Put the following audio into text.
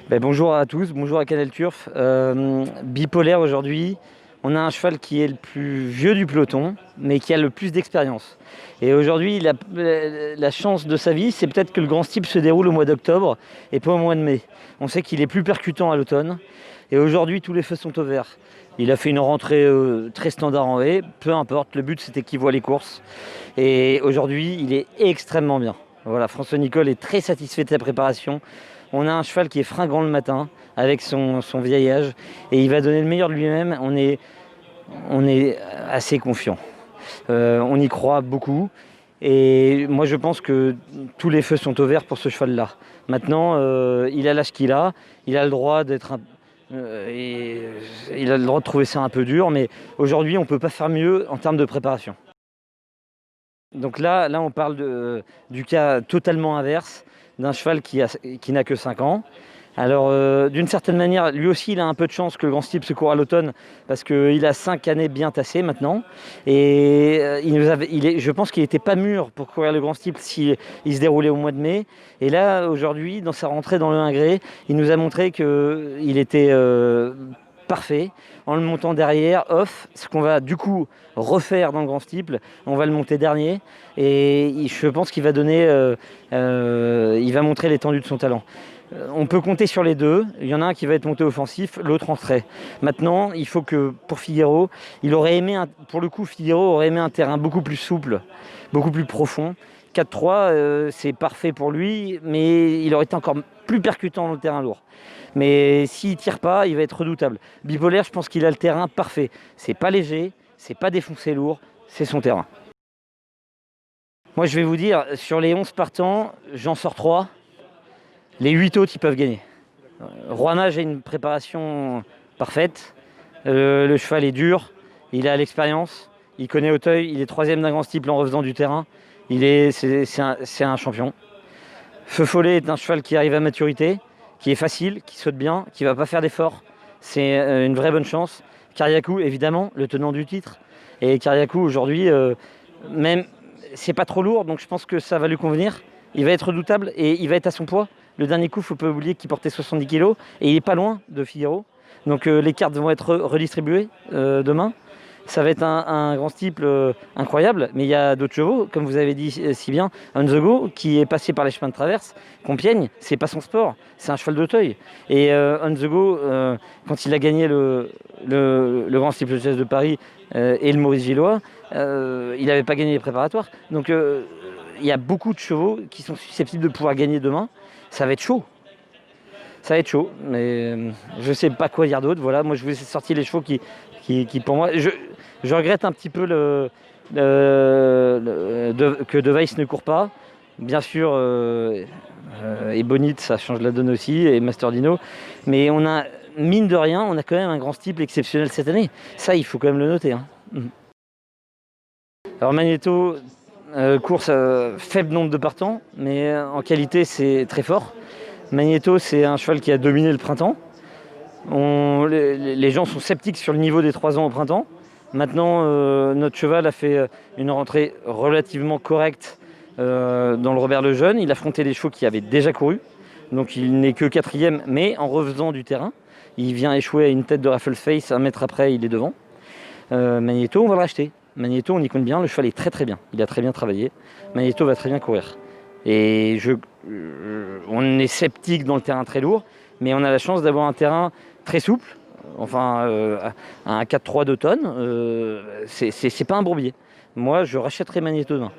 Bonjour à tous, bonjour à Canal Turf. Bipolaire aujourd'hui, on a un cheval qui est le plus vieux du peloton, mais qui a le plus d'expérience. Et aujourd'hui, la chance de sa vie, c'est peut-être que le Grand Steeple se déroule au mois d'octobre et pas au mois de mai. On sait qu'il est plus percutant à l'automne. Et aujourd'hui, tous les feux sont au vert. Il a fait une rentrée très standard en haie, peu importe, le but c'était qu'il voit les courses. Et aujourd'hui, il est extrêmement bien. Voilà, François Nicole est très satisfait de sa préparation. On a un cheval qui est fringant le matin, avec son vieil âge, et il va donner le meilleur de lui-même. On est assez confiant. On y croit beaucoup. Et moi, je pense que tous les feux sont au vert pour ce cheval-là. Maintenant, il a l'âge qu'il a. Il a le droit il a le droit de trouver ça un peu dur, mais aujourd'hui, on ne peut pas faire mieux en termes de préparation. Donc là on parle du cas totalement inverse, d'un cheval qui n'a que 5 ans. Alors, d'une certaine manière, lui aussi, il a un peu de chance que le Grand Steeple se court à l'automne, parce qu'il a 5 années bien tassées maintenant. Et je pense qu'il n'était pas mûr pour courir le Grand Steeple s'il se déroulait au mois de mai. Et là, aujourd'hui, dans sa rentrée dans le 1 gré, il nous a montré qu'il était parfait. En le montant derrière, off, ce qu'on va du coup refaire dans le Grand Steeple, on va le monter dernier. Et je pense qu'il va il va montrer l'étendue de son talent. On peut compter sur les deux. Il y en a un qui va être monté offensif, l'autre en retrait. Maintenant, il faut que pour Figaro, Figaro aurait aimé un terrain beaucoup plus souple, beaucoup plus profond. 4-3, c'est parfait pour lui, mais il aurait été encore plus percutant dans le terrain lourd. Mais s'il ne tire pas, il va être redoutable. Bipolaire, je pense qu'il a le terrain parfait. C'est pas léger, c'est pas défoncé lourd, c'est son terrain. Moi, je vais vous dire, sur les 11 partants, j'en sors 3. Les 8 autres, ils peuvent gagner. Roi Mage a une préparation parfaite. Le cheval est dur, il a l'expérience, il connaît Auteuil, il est 3e d'un Grand Steeple en refaisant du terrain. C'est un champion. Feu Follet est un cheval qui arrive à maturité, qui est facile, qui saute bien, qui ne va pas faire d'efforts. C'est une vraie bonne chance. Kariakou, évidemment, le tenant du titre. Et Kariakou, aujourd'hui, même, c'est pas trop lourd, donc je pense que ça va lui convenir. Il va être redoutable et il va être à son poids. Le dernier coup, il ne faut pas oublier qu'il portait 70 kg et il n'est pas loin de Figaro. Donc les cartes vont être redistribuées demain. Ça va être un Grand Steeple incroyable, mais il y a d'autres chevaux, comme vous avez dit si bien. On the Go, qui est passé par les chemins de traverse, Compiègne, c'est pas son sport, c'est un cheval d'Auteuil. Et On the Go, quand il a gagné le Grand Steeple Chess de Paris et le Maurice Gillois, il n'avait pas gagné les préparatoires. Donc il y a beaucoup de chevaux qui sont susceptibles de pouvoir gagner demain. Ça va être chaud. Ça va être chaud, mais je ne sais pas quoi dire d'autre. Voilà, moi je vous ai sorti les chevaux qui pour moi... Je regrette un petit peu que De Weiss ne court pas. Bien sûr, et Bonite, ça change la donne aussi, et Masterdino. Mais on a, mine de rien, on a quand même un Grand Steeple exceptionnel cette année. Ça, il faut quand même le noter. Hein. Alors Magneto, course faible nombre de partants, mais en qualité, c'est très fort. Magneto, c'est un cheval qui a dominé le printemps. Les gens sont sceptiques sur le niveau des 3 ans au printemps. Maintenant, notre cheval a fait une rentrée relativement correcte dans le Robert le Jeune. Il a affronté des chevaux qui avaient déjà couru. Donc il n'est que 4e, mais en refaisant du terrain. Il vient échouer à une tête de Raffleface, 1 mètre après, il est devant. Magneto, on va le racheter. Magneto, on y compte bien, le cheval est très très bien. Il a très bien travaillé. Magneto va très bien courir. Et on est sceptique dans le terrain très lourd, mais on a la chance d'avoir un terrain très souple. Enfin, un 4-3 d'automne, c'est pas un bourbier. Moi, je rachèterai Magneto demain.